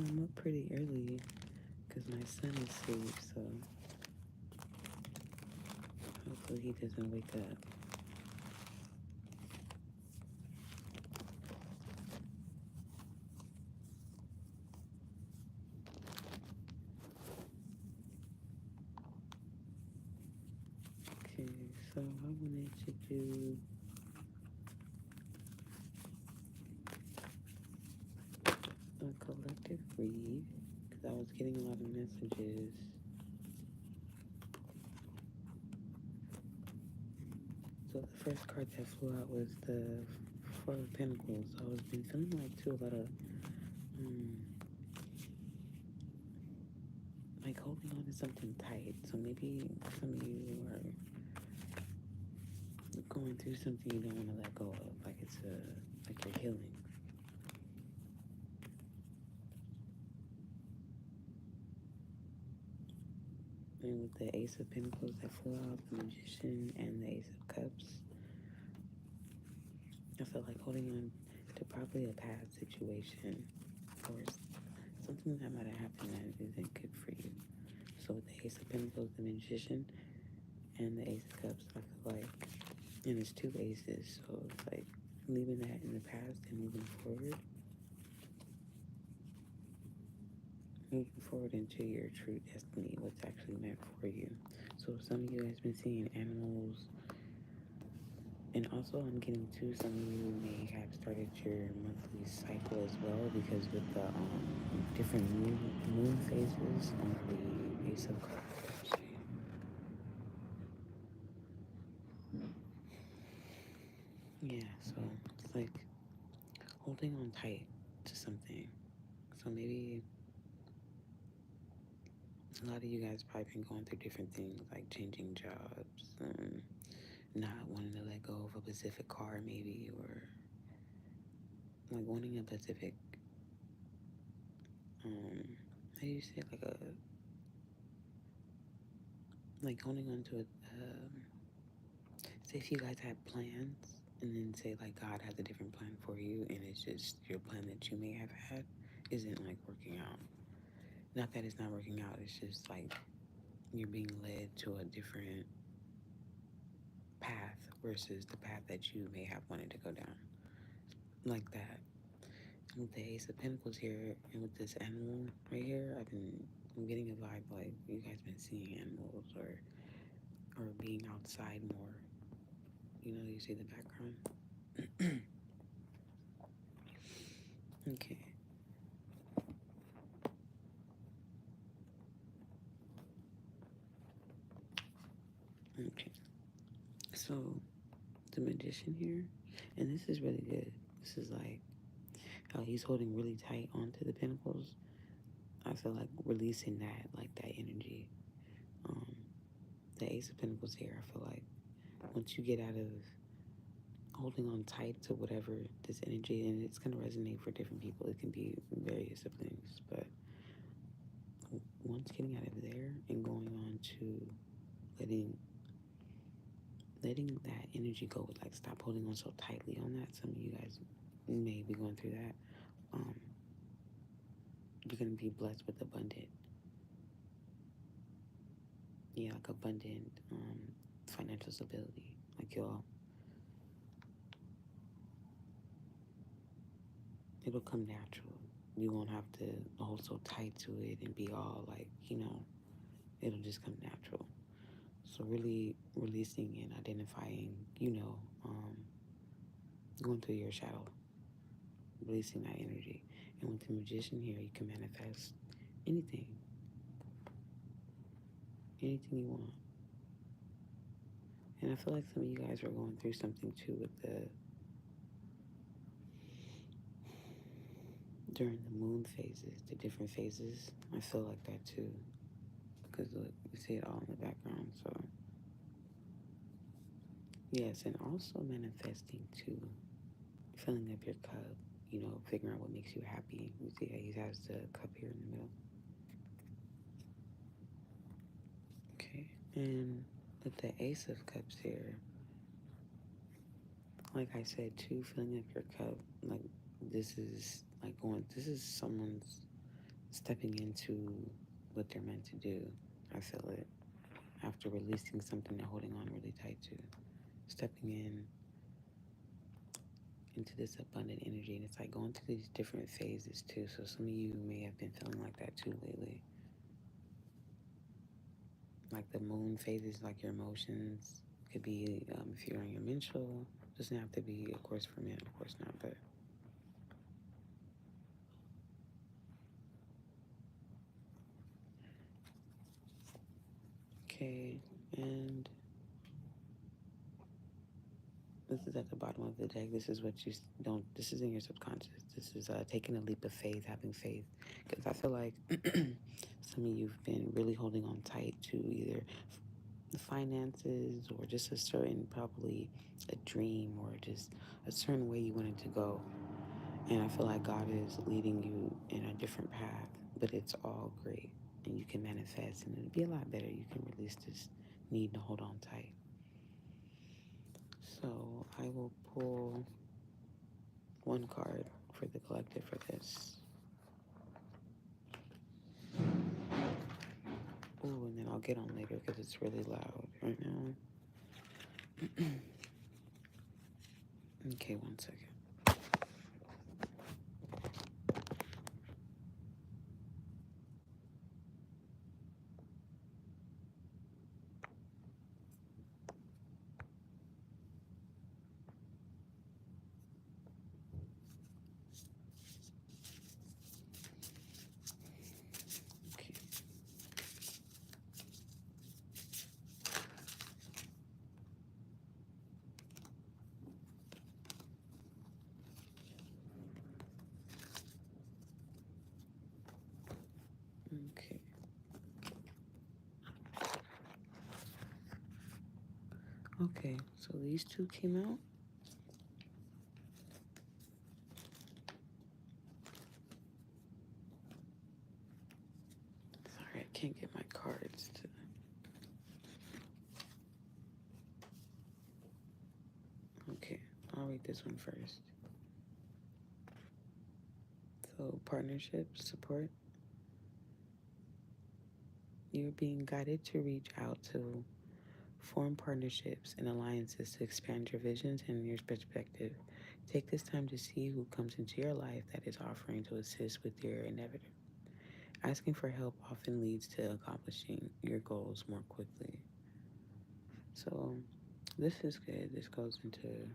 I'm up pretty early because my son is asleep, so hopefully he doesn't wake up. Okay, so I wanted to do a collective read because I was getting a lot of messages. So the first card that flew out was the Four of Pentacles. I was been feeling like too a lot of like holding on to something tight. So maybe some of you are going through something you don't want to let go of, like it's like you're healing. And with the Ace of Pentacles that flew out, the Magician, and the Ace of Cups, I feel like holding on to probably a past situation or something that might have happened that isn't good for you. So with the Ace of Pentacles, the Magician, and the Ace of Cups, I feel like, and it's two aces, so it's like leaving that in the past and moving forward into your true destiny, what's actually meant for you. So some of you guys been seeing animals, and also I'm getting to some of you may have started your monthly cycle as well, because with the different moon phases on the Ace of Cups. Yeah, so it's like holding on tight to something. So maybe a lot of you guys probably been going through different things like changing jobs, not wanting to let go of a specific car maybe, or like wanting a specific, how do you say, like holding on to it, say if you guys had plans and then say like God has a different plan for you and it's just your plan that you may have had isn't like working out. Not that it's not working out, it's just like you're being led to a different path versus the path that you may have wanted to go down. Like that. With the Ace of Pentacles here and with this animal right here, I'm getting a vibe like you guys been seeing animals or being outside more. You know, you see the background. Okay. Okay. So the Magician here, and this is really good. This is like how he's holding really tight onto the pentacles. I feel like releasing that, like that energy. Um, the Ace of Pentacles here, I feel like once you get out of holding on tight to whatever this energy, and it's going to resonate for different people, it can be various of things, but once getting out of there and going on to letting that energy go, like stop holding on so tightly on that. Some of you guys may be going through that. um, you're going to be blessed with abundant, yeah, like abundant financial stability. Like it'll come natural. You won't have to hold so tight to it and be all like, it'll just come natural. So really releasing and identifying, going through your shadow, releasing that energy. And with the Magician here, you can manifest anything, anything you want. And I feel like some of you guys are going through something too with during the moon phases, the different phases. I feel like that too. Because look, you see it all in the background. So yes, and also manifesting too, filling up your cup, figuring out what makes you happy. You see how he has the cup here in the middle. Okay. And with the Ace of Cups here, like I said too, filling up your cup, like this is someone's stepping into what they're meant to do. I feel it after releasing something they're holding on really tight to, stepping into this abundant energy. And it's like going through these different phases too. So some of you may have been feeling like that too lately. Like the moon phases, like your emotions. Could be if you're on your menstrual. Doesn't have to be, of course, for men, of course not, but okay. And this is at the bottom of the deck. This is what you don't. This is in your subconscious. This is taking a leap of faith, having faith. Because I feel like some of you've been really holding on tight to either the finances or just a certain, probably a dream or just a certain way you wanted to go. And I feel like God is leading you in a different path, but it's all great. And you can manifest, and it'll be a lot better. You can release this need to hold on tight. So I will pull one card for the collective for this. Ooh, and then I'll get on later because it's really loud right now. Okay, 1 second. Okay. Okay. Okay, so these two came out. Sorry, I can't get my cards to. Okay, I'll read this one first. So, partnership, support. You're being guided to reach out to form partnerships and alliances to expand your visions and your perspective. Take this time to see who comes into your life that is offering to assist with your endeavor. Asking for help often leads to accomplishing your goals more quickly. So, this is good. This goes into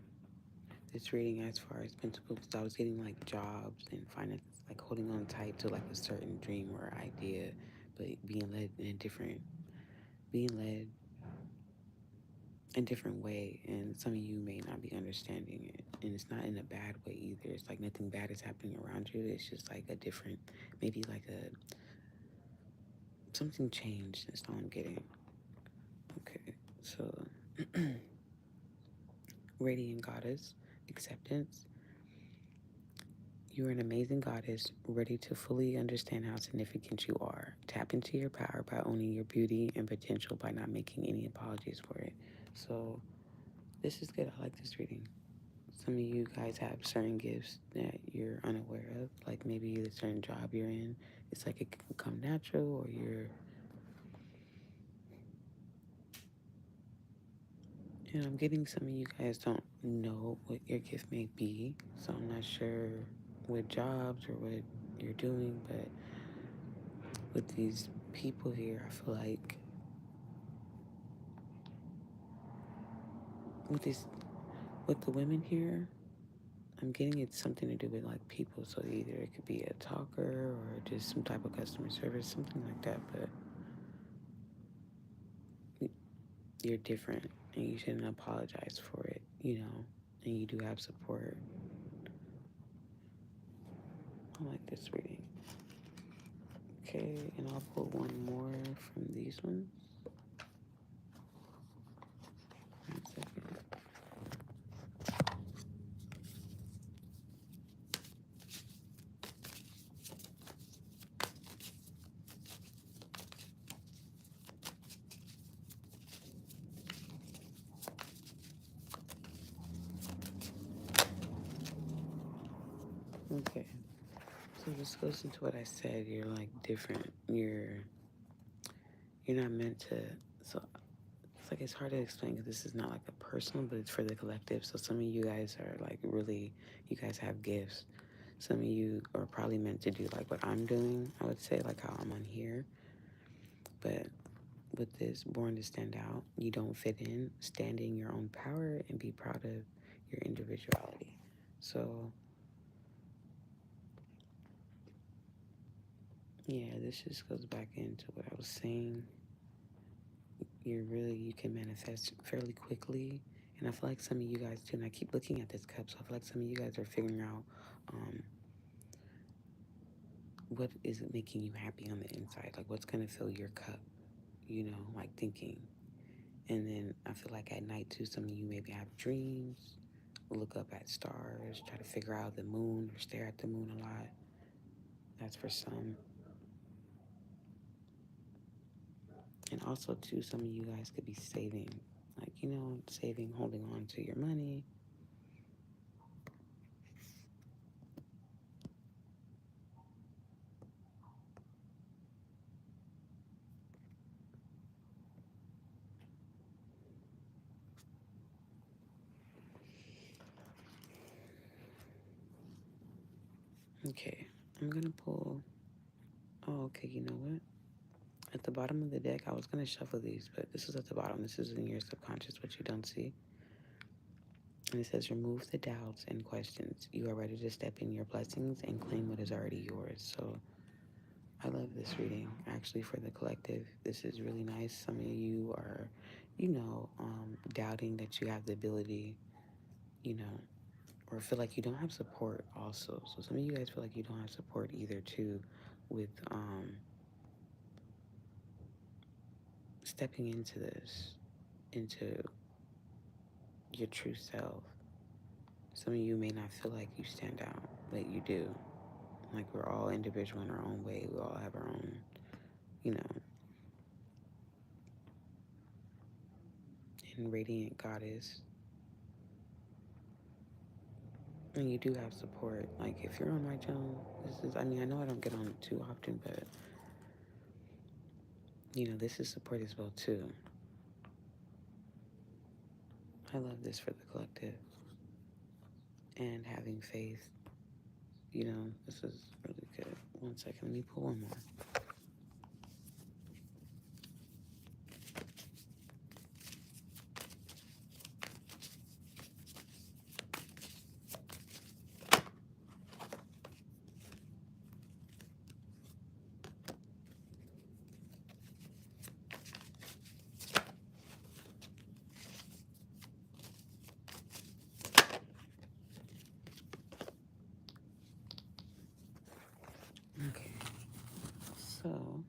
this reading as far as pentacles. I was getting like jobs and finances, like holding on tight to like a certain dream or idea, but being led in a different, being led a different way, and some of you may not be understanding it, and it's not in a bad way either. It's like nothing bad is happening around you. It's just like a different, maybe like a something changed. That's all I'm getting. Okay, so radiant goddess, acceptance. You are an amazing goddess, ready to fully understand how significant you are. Tap into your power by owning your beauty and potential by not making any apologies for it. So this is good. I like this reading. Some of you guys have certain gifts that you're unaware of, like maybe the certain job you're in. It's like it can come natural, or and I'm getting some of you guys don't know what your gift may be, so I'm not sure what jobs or what you're doing, but with these people here, I feel like with this, with the women here, I'm getting it's something to do with like people. So either it could be a talker or just some type of customer service, something like that. But you're different and you shouldn't apologize for it, you know, and you do have support. I like this reading. Okay, and I'll pull one more from these ones. 1 second. Okay, so this goes into what I said. You're like different. You're not meant to. So it's like it's hard to explain because this is not like a personal, but it's for the collective. So some of you guys are like really, you guys have gifts. Some of you are probably meant to do like what I'm doing. I would say like how I'm on here, but with this born to stand out, you don't fit in. Stand in your own power and be proud of your individuality. So yeah, this just goes back into what I was saying. You can manifest fairly quickly. And I feel like some of you guys too, and I keep looking at this cup, so I feel like some of you guys are figuring out what is it making you happy on the inside? Like what's gonna fill your cup, like thinking. And then I feel like at night too, some of you maybe have dreams, look up at stars, try to figure out the moon or stare at the moon a lot. That's for some. And also too, some of you guys could be saving, like, saving, holding on to your money. Okay, I'm gonna pull. Oh, okay, you know what? At the bottom of the deck, I was gonna shuffle these, but this is at the bottom. This is in your subconscious, what you don't see. And it says, remove the doubts and questions. You are ready to step in your blessings and claim what is already yours. So I love this reading. Actually, for the collective, this is really nice. Some of you are, doubting that you have the ability, you know, or feel like you don't have support also. So some of you guys feel like you don't have support either too with stepping into this, into your true self. Some of you may not feel like you stand out, but you do. Like we're all individual in our own way. We all have our own, you know, and radiant goddess. And you do have support. Like if you're on my channel, I know I don't get on too often, but this is support as well too. I love this for the collective. And having faith, this is really good. One second, let me pull one more. Okay, so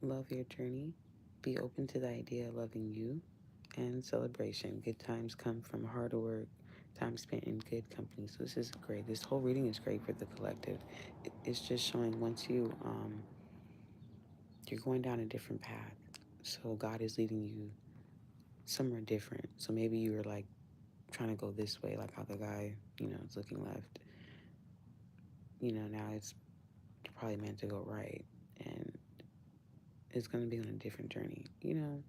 love your journey. Be open to the idea of loving you and celebration. Good times come from hard work, time spent in good company. So this is great. This whole reading is great for the collective. It's just showing once you're going down a different path. So God is leading you somewhere different. So maybe you were like trying to go this way, like how the guy, is looking left. Now it's probably meant to go right. And it's going to be on a different journey, and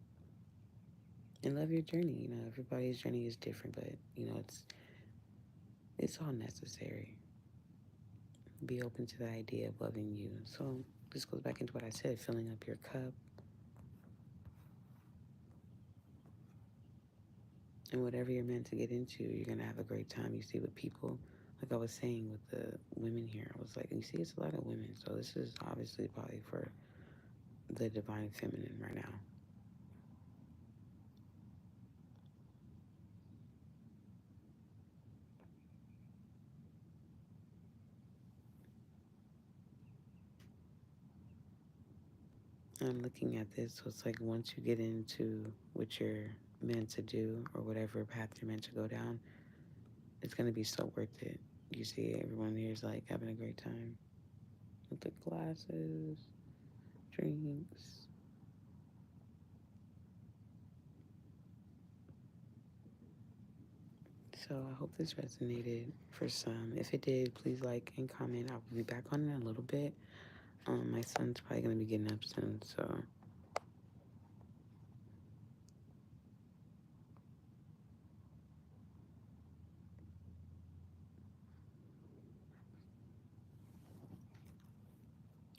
love your journey. Everybody's journey is different, but it's all necessary. Be open to the idea of loving you. So this goes back into what I said, filling up your cup. And whatever you're meant to get into, you're going to have a great time. You see, with people, like I was saying with the women here, I was like, you see, it's a lot of women. So this is obviously probably for the divine feminine right now. I'm looking at this, so it's like once you get into what you're meant to do or whatever path you're meant to go down, it's going to be so worth it. You see, everyone here is like having a great time with the glasses, drinks. So I hope this resonated for some. If it did, please like and comment. I'll be back on it in a little bit. My son's probably gonna be getting up soon, so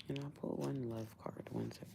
and I'll put one love card. 1 second.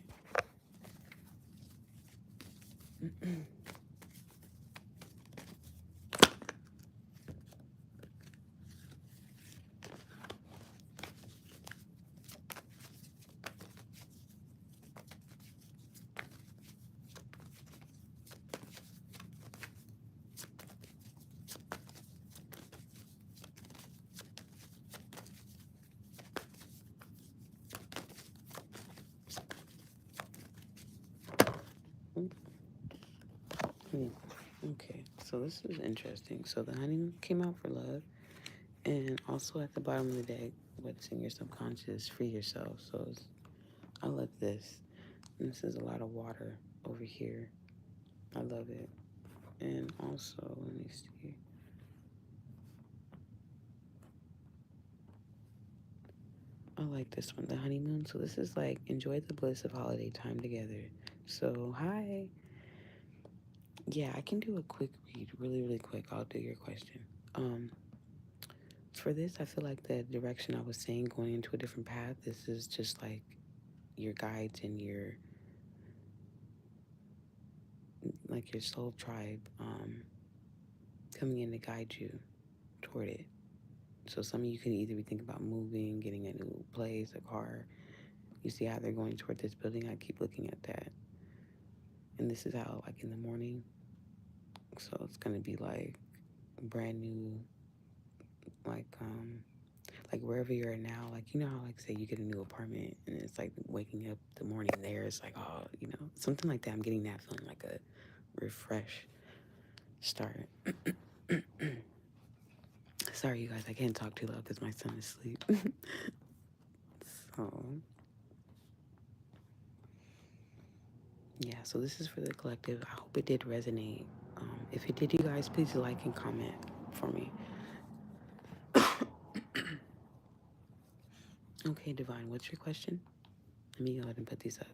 Okay, so this is interesting. So the honey came out for love, and also at the bottom of the deck, what's in your subconscious, free yourself. So I love this. And this is a lot of water over here. I love it. And also, let me see. I like this one, the honeymoon. So this is like enjoy the bliss of holiday time together. So hi. Yeah, I can do a quick read, really, really quick. I'll do your question. Um, for this, I feel like the direction I was saying going into a different path, this is just your guides and your soul tribe coming in to guide you toward it. So some of you can either be thinking about moving, getting a new place, a car. You see how they're going toward this building? I keep looking at that. And this is how, like, in the morning. So it's going to be, like, brand new, like, wherever you're at now. Like, you know how, like, say you get a new apartment and it's, like, waking up the morning there. It's like, oh, something like that. I'm getting that feeling, like a refresh start. Sorry, you guys, I can't talk too loud because my son is asleep. So, yeah, so this is for the collective. I hope it did resonate. If it did, you guys, please like and comment for me. Okay, Divine, what's your question? Let me go ahead and put these up.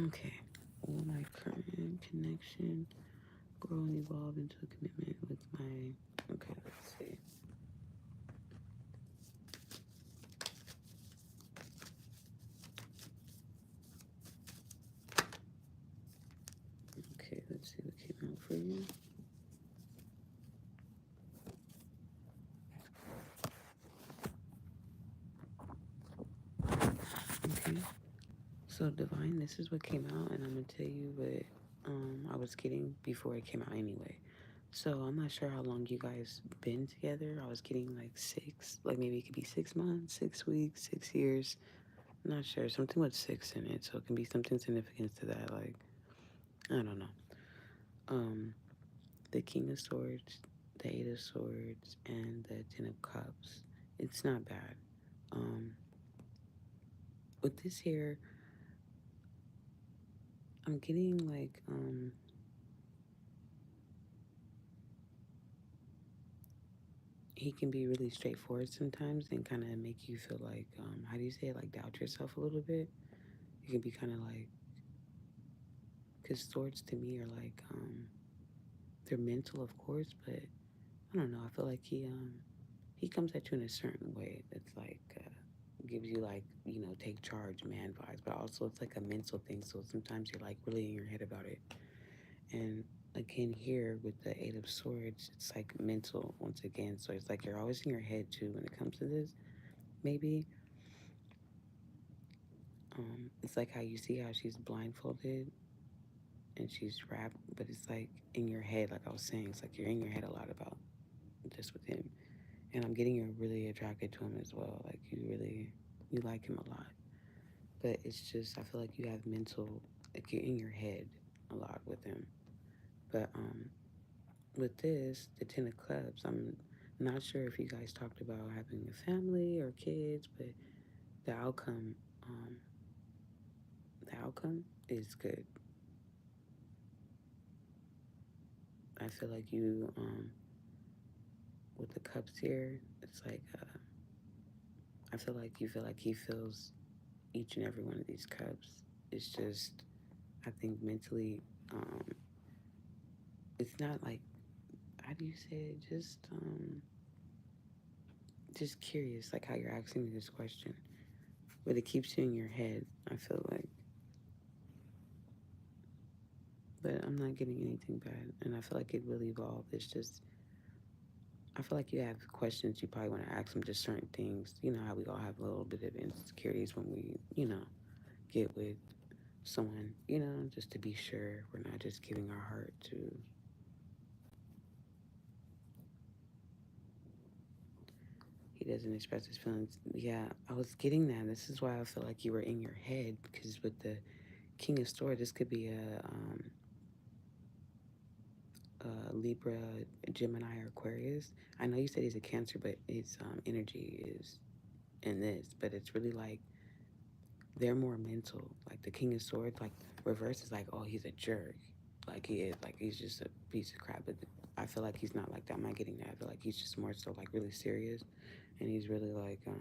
Okay. Will my current connection grow and evolve into a commitment with my... Okay, let's see. Okay, let's see what came out for you. Okay. So, Divine, this is what came out, and I'm going to tell you what I was getting before it came out anyway. So, I'm not sure how long you guys been together. I was getting like maybe it could be 6 months, 6 weeks, 6 years. I'm not sure. Something with six in it. So, it can be something significant to that. Like, I don't know. The King of Swords, the Eight of Swords, and the Ten of Cups. It's not bad. With this here, I'm getting like he can be really straightforward sometimes and kind of make you feel like how do you say it, like doubt yourself a little bit. It can be kind of like, because swords to me are like they're mental, of course, but I don't know, I feel like he comes at you in a certain way that's like gives you like, take charge man vibes, but also it's like a mental thing, so sometimes you're like really in your head about it. And again here with the Eight of Swords, it's like mental once again. So it's like you're always in your head too when it comes to this. Maybe it's like how you see how she's blindfolded and she's wrapped, but it's like in your head, like I was saying, it's like you're in your head a lot about this with him. And I'm getting you really attracted to him as well. Like you like him a lot. But it's just, I feel like you have mental, like you're in your head a lot with him. But with this, the Ten of Clubs, I'm not sure if you guys talked about having a family or kids, but the outcome, um, the outcome is good. I feel like you, with the cups here, it's like, I feel like you feel like he feels each and every one of these cups. It's just, I think mentally, it's not like, how do you say it? Just curious, like how you're asking me this question, but it keeps you in your head. I feel like, but I'm not getting anything bad, and I feel like it will evolve. It's just, I feel like you have questions you probably want to ask them, just certain things. You know how we all have a little bit of insecurities when we, get with someone, just to be sure we're not just giving our heart to. He doesn't express his feelings. Yeah, I was getting that. This is why I feel like you were in your head, because with the King of Swords, this could be a Libra, Gemini, or Aquarius. I know you said he's a Cancer, but his energy is in this. But it's really like they're more mental. Like the King of Swords, like reverse is like, oh, he's a jerk. Like he is, like he's just a piece of crap. But I feel like he's not like that. I'm not getting that. I feel like he's just more so like really serious, and he's really like I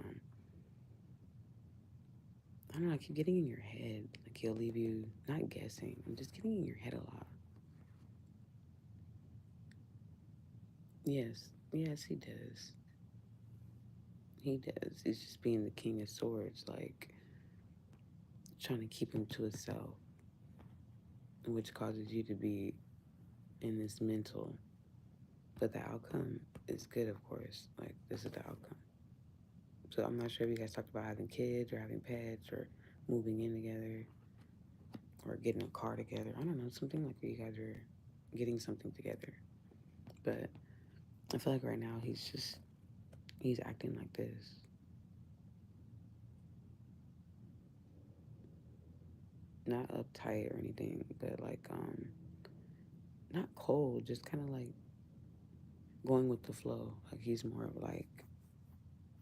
don't know. I keep getting in your head. Like he'll leave you not guessing. I'm just getting in your head a lot. Yes, yes, he does. He does. He's just being the King of Swords, like trying to keep him to himself, which causes you to be in this mental. But the outcome is good, of course. Like this is the outcome. So I'm not sure if you guys talked about having kids or having pets or moving in together or getting a car together. I don't know, something like where you guys are getting something together. But I feel like right now he's acting like this. Not uptight or anything, but like not cold, just kind of like going with the flow. Like he's more of like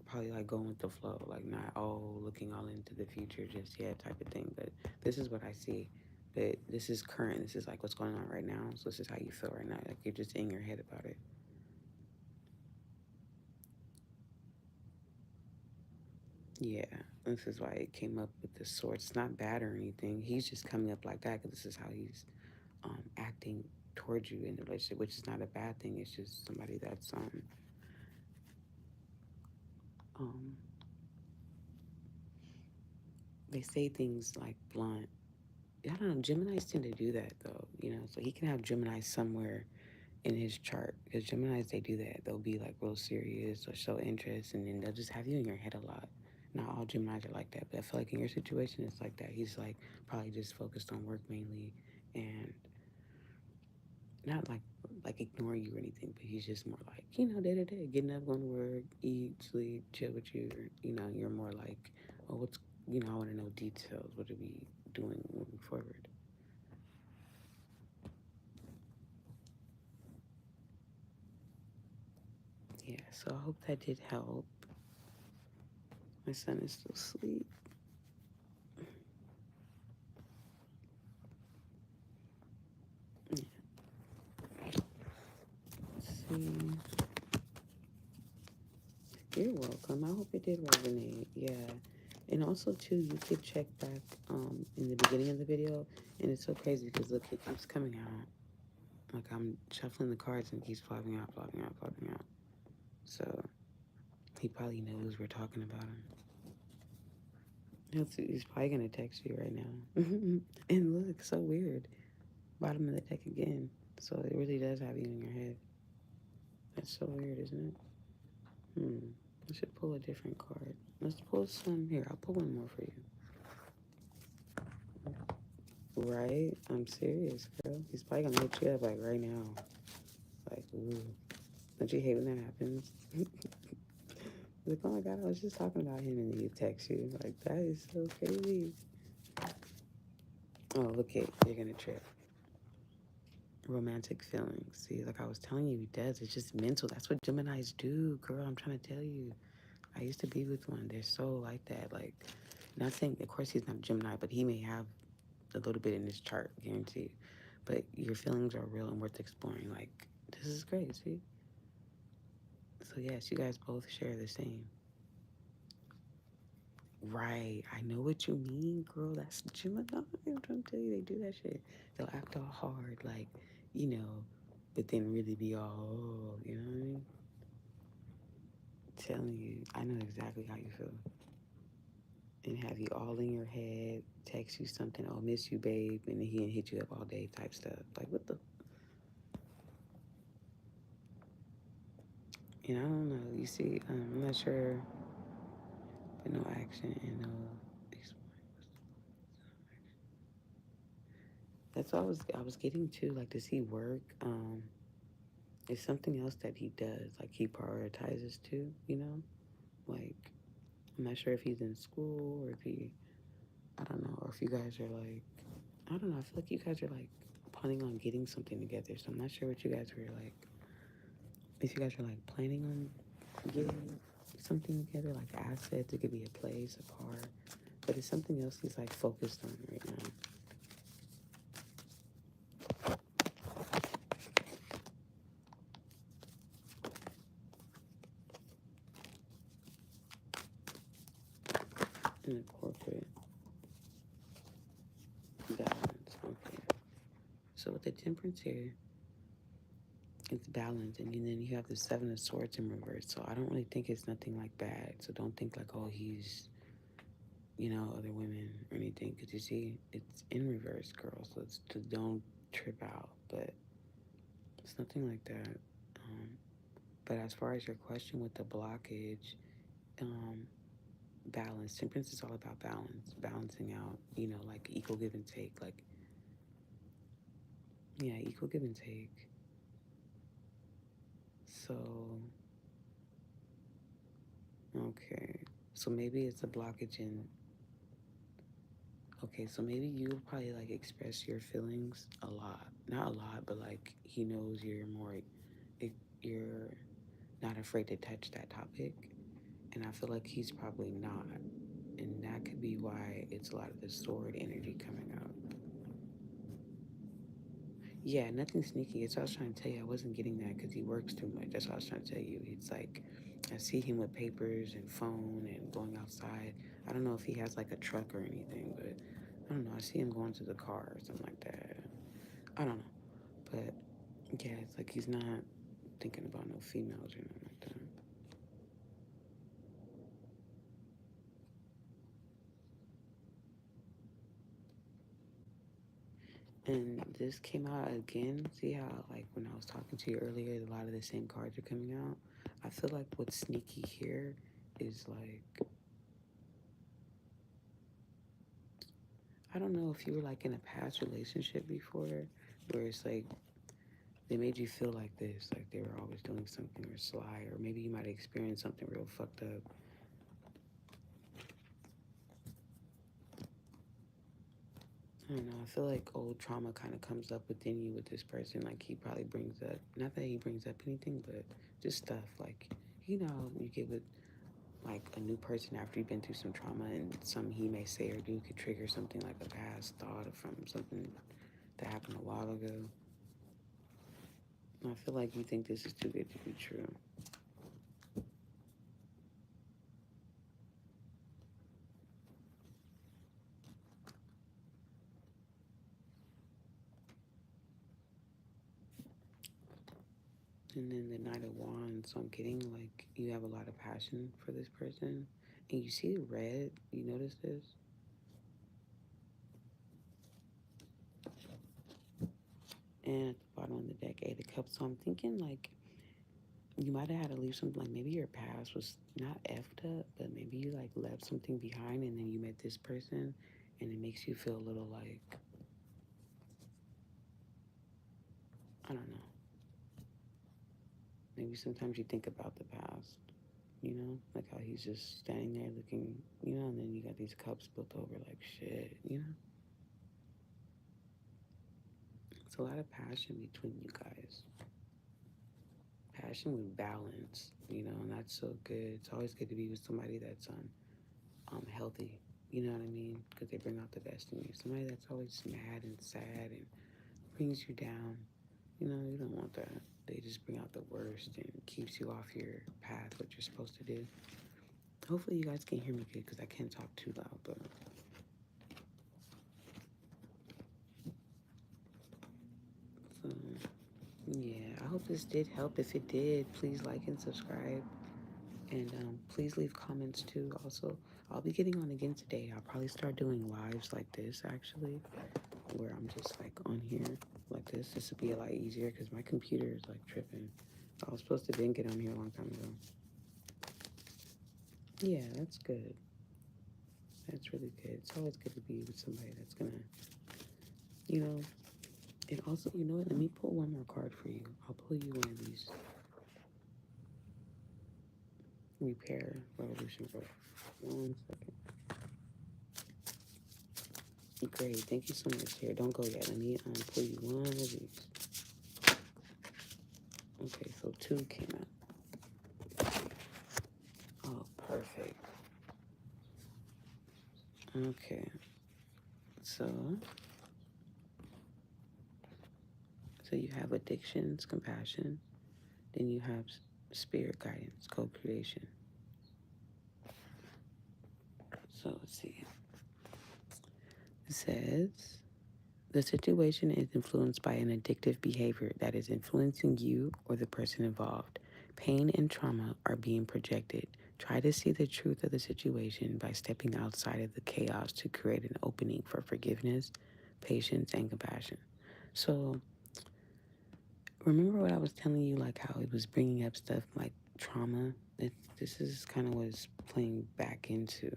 probably like going with the flow, like not looking all into the future just yet type of thing. But this is what I see. But this is current. This is like what's going on right now. So this is how you feel right now. Like you're just in your head about it. Yeah, this is why it came up with the sword. It's not bad or anything. He's just coming up like that because this is how he's acting towards you in the relationship, which is not a bad thing. It's just somebody that's um, they say things like blunt. I don't know. Geminis tend to do that though, So he can have Gemini somewhere in his chart because Geminis they do that. They'll be like real serious or show interest, and then they'll just have you in your head a lot. Not all Geminis are like that, but I feel like in your situation it's like that. He's like probably just focused on work mainly, and not like ignore you or anything, but he's just more like day to day, getting up, going to work, eat, sleep, chill with you. Or, you're more like, oh, what's I want to know details. What are we doing moving forward? Yeah, so I hope that did help. My son is still asleep. Yeah, let's see. You're welcome. I hope it did resonate. Yeah. And also too, you could check back in the beginning of the video, and it's so crazy because look, it keeps coming out. Like I'm shuffling the cards and it keeps flopping out, flopping out, flopping out. So he probably knows we're talking about him. He's probably gonna text you right now. And look, so weird. Bottom of the deck again. So it really does have you in your head. That's so weird, isn't it? I should pull a different card. Let's pull some here. I'll pull one more for you. Right? I'm serious, girl. He's probably gonna hit you up like right now. Like, ooh. Don't you hate when that happens? Like, oh my god, I was just talking about him and he texts you. Like, that is so crazy. Oh, look it. You're gonna trip. Romantic feelings. See, like I was telling you, he does. It's just mental. That's what Geminis do, girl. I'm trying to tell you. I used to be with one. They're so like that. Like, not saying, of course, he's not a Gemini, but he may have a little bit in his chart, guarantee. But your feelings are real and worth exploring. Like, this is great, see? So, yes, you guys both share the same. Right. I know what you mean, girl. That's Gemini. I'm trying to tell you, they do that shit. They'll act all hard, like, you know, but then really be all, oh, you know what I mean? Telling you, I know exactly how you feel. And have you all in your head, text you something, oh, miss you, babe, and then he didn't hit you up all day type stuff. Like, what the? And I don't know. You see, I'm not sure, but no action and no. That's all I was getting to. Like, does he work? It's something else that he does. Like, he prioritizes too. You know, like I'm not sure if he's in school or if he, I don't know, or if you guys are like, I don't know. I feel like you guys are like planning on getting something together. So I'm not sure what you guys were like. If you guys are like planning on getting something together, like assets, it could be a place, a car, but it's something else he's like focused on right now. In the corporate balance. Okay. So with the temperance here, it's balance, and then you have the seven of swords in reverse. So I don't really think it's nothing like bad. So don't think like, oh, he's, other women or anything, because you see, it's in reverse, girl. So it's to don't trip out, but it's nothing like that. Um, but as far as your question with the blockage, um, balance. Temperance is all about balance, balancing out, like equal give and take. Like, yeah, equal give and take. So, okay. So maybe it's a blockage in, okay, so maybe you probably like express your feelings a lot. Not a lot, but like he knows you're more, you're not afraid to touch that topic. And I feel like he's probably not. And that could be why it's a lot of the sword energy coming out. Yeah, nothing sneaky. It's what I was trying to tell you. I wasn't getting that because he works too much. That's what I was trying to tell you. It's like I see him with papers and phone and going outside. I don't know if he has like a truck or anything, but I don't know. I see him going to the car or something like that. I don't know. But yeah, it's like he's not thinking about no females or nothing like that. And this came out again. See how, like, when I was talking to you earlier, a lot of the same cards are coming out? I feel like what's sneaky here is like, I don't know if you were like in a past relationship before where it's like they made you feel like this, like they were always doing something or sly, or maybe you might have experienced something real fucked up. I don't know. I feel like old trauma kind of comes up within you with this person. Like he probably brings up, not that he brings up anything, but just stuff like, you get with like a new person after you've been through some trauma and something he may say or do could trigger something like a past thought from something that happened a while ago. I feel like you think this is too good to be true. And then the Knight of Wands, so I'm getting like you have a lot of passion for this person. And you see the red, you notice this? And at the bottom of the deck, Eight of Cups. So I'm thinking like you might have had to leave something, like maybe your past was not effed up, but maybe you like left something behind and then you met this person and it makes you feel a little like, I don't know. Maybe sometimes you think about the past, like how he's just standing there looking, and then you got these cups built over like shit. It's a lot of passion between you guys. Passion with balance, and that's so good. It's always good to be with somebody that's healthy. You know what I mean? Because they bring out the best in you. Somebody that's always mad and sad and brings you down. You don't want that. They just bring out the worst and keeps you off your path, what you're supposed to do. Hopefully you guys can hear me good because I can't talk too loud, but so yeah, I hope this did help. If it did, please like and subscribe. And please leave comments too. Also, I'll be getting on again today. I'll probably start doing lives like this actually, where I'm just like on here like this. This would be a lot easier because my computer is like tripping. I was supposed to then get on here a long time ago. Yeah, that's good. That's really good. It's always good to be with somebody that's gonna, you know, and also, you know what? Let me pull one more card for you. I'll pull you one of these. Repair, Revolution, bro. 1 second. Great, thank you so much. Here, don't go yet. Let me pull you one of these. Okay, so 2 came out. Oh, perfect. Okay, so you have addictions, compassion. Then you have spirit guidance, co-creation. So let's see. It says the situation is influenced by an addictive behavior that is influencing you or the person involved. Pain and trauma are being projected. Try to see the truth of the situation by stepping outside of the chaos to create an opening for forgiveness, patience, and compassion. So, remember what I was telling you, like how it was bringing up stuff like trauma? This is kind of what it's playing back into.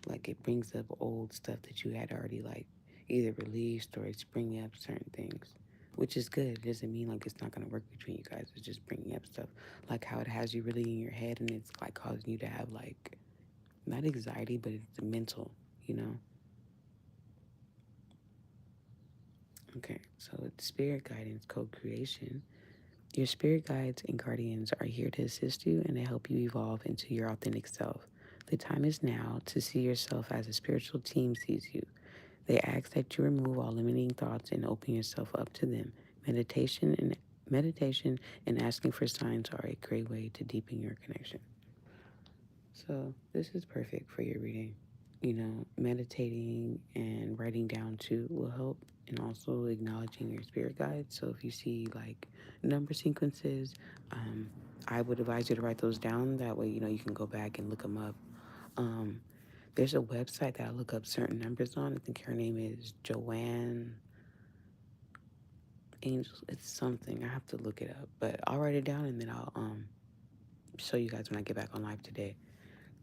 Like it brings up old stuff that you had already like either released or it's bringing up certain things, which is good. It doesn't mean like it's not going to work between you guys. It's just bringing up stuff like how it has you really in your head and it's like causing you to have like not anxiety, but it's mental, you know? Okay, so it's spirit guidance, co-creation. Your spirit guides and guardians are here to assist you and to help you evolve into your authentic self. The time is now to see yourself as a spiritual team sees you. They ask that you remove all limiting thoughts and open yourself up to them. Meditation and asking for signs are a great way to deepen your connection. So this is perfect for your reading. Meditating and writing down too will help, and also acknowledging your spirit guides. So if you see like number sequences, I would advise you to write those down. That way, you can go back and look them up. There's a website that I look up certain numbers on. I think her name is Joanne Angels. It's something. I have to look it up, but I'll write it down and then I'll show you guys when I get back on live today.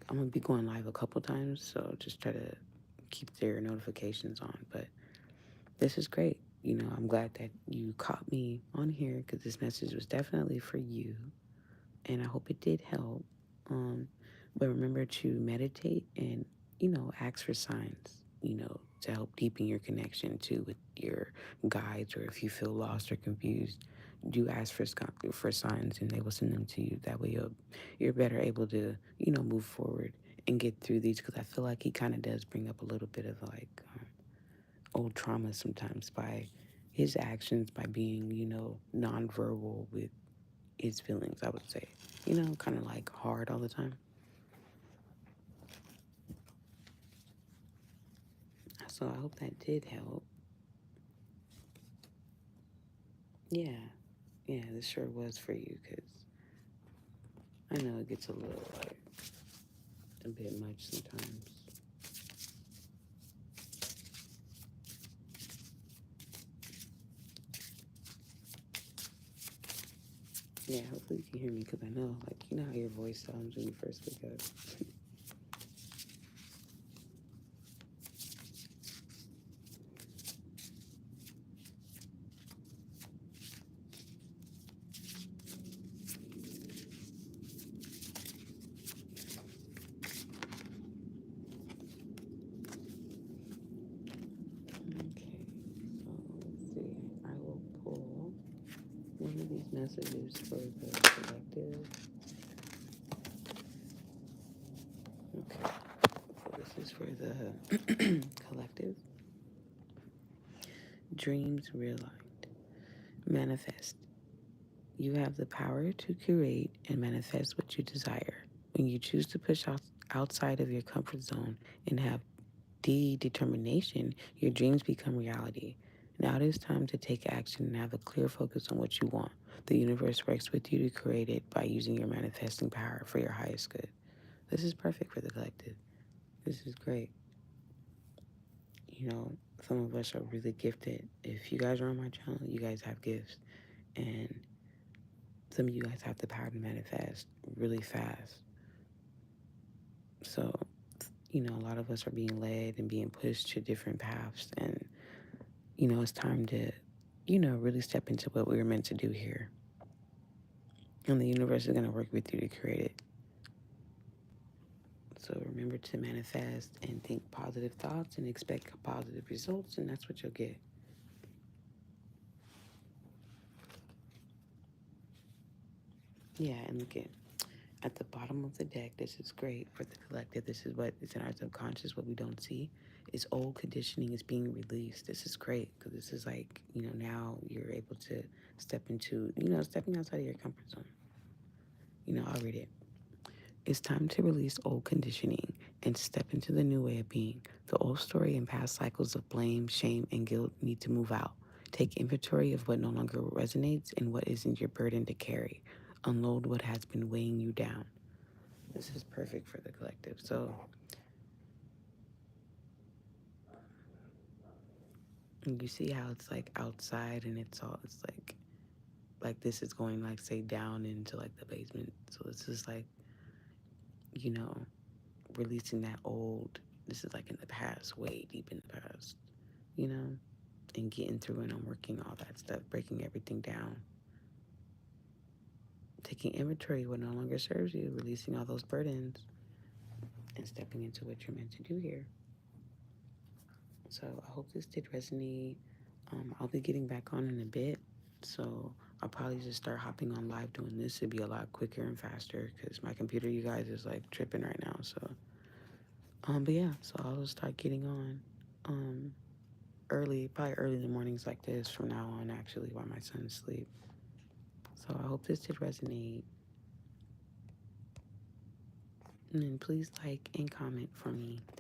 I'm gonna be going live a couple times, so just try to keep their notifications on. But this is great. I'm glad that you caught me on here because this message was definitely for you, and I hope it did help. But remember to meditate and ask for signs. To help deepen your connection too with your guides, or if you feel lost or confused, do ask for signs, and they will send them to you. That way, you're better able to move forward and get through these. Because I feel like he kind of does bring up a little bit of like old trauma sometimes by his actions, by being nonverbal with his feelings. I would say, kind of like hard all the time. So I hope that did help. Yeah, this sure was for you because I know it gets a little like a bit much sometimes. Yeah, hopefully you can hear me because I know, like, you know how your voice sounds when you first wake up. Okay, so let's see. I will pull one of these messages for the collective. Okay, so this is for the collective. Dreams realized. Manifest. You have the power to create and manifest what you desire. When you choose to push outside of your comfort zone and have determination, your dreams become reality. Now it is time to take action and have a clear focus on what you want. The universe works with you to create it by using your manifesting power for your highest good. This is perfect for the collective. This is great. You know, some of us are really gifted. If you guys are on my channel, you guys have gifts. And some of you guys have the power to manifest really fast. So, you know, a lot of us are being led and being pushed to different paths. And, you know, it's time to, you know, really step into what we were meant to do here. And the universe is going to work with you to create it. So remember to manifest and think positive thoughts and expect positive results, and that's what you'll get. Yeah, and look at the bottom of the deck. This is great for the collective. This is what is in our subconscious, what we don't see. Is old conditioning is being released. This is great because this is like, you know, now you're able to step into, you know, stepping outside of your comfort zone. You know, I'll read it. It's time to release old conditioning and step into the new way of being. The old story and past cycles of blame, shame, and guilt need to move out. Take inventory of what no longer resonates and what isn't your burden to carry. Unload what has been weighing you down. This is perfect for the collective. So you see how it's like outside and it's like this is going like say down into like the basement. So this is like, you know, releasing that old, this is like in the past, way deep in the past, you know, and getting through and unworking all that stuff, breaking everything down, taking inventory of what no longer serves you, releasing all those burdens, and stepping into what you're meant to do here. So I hope this did resonate. I'll be getting back on in a bit, so I'll probably just start hopping on live doing this. It'd be a lot quicker and faster because my computer, you guys, is like tripping right now. So, but yeah, so I'll just start getting on, early, probably early in the mornings like this from now on, actually, while my son's asleep. So I hope this did resonate. And then please like and comment for me. Thank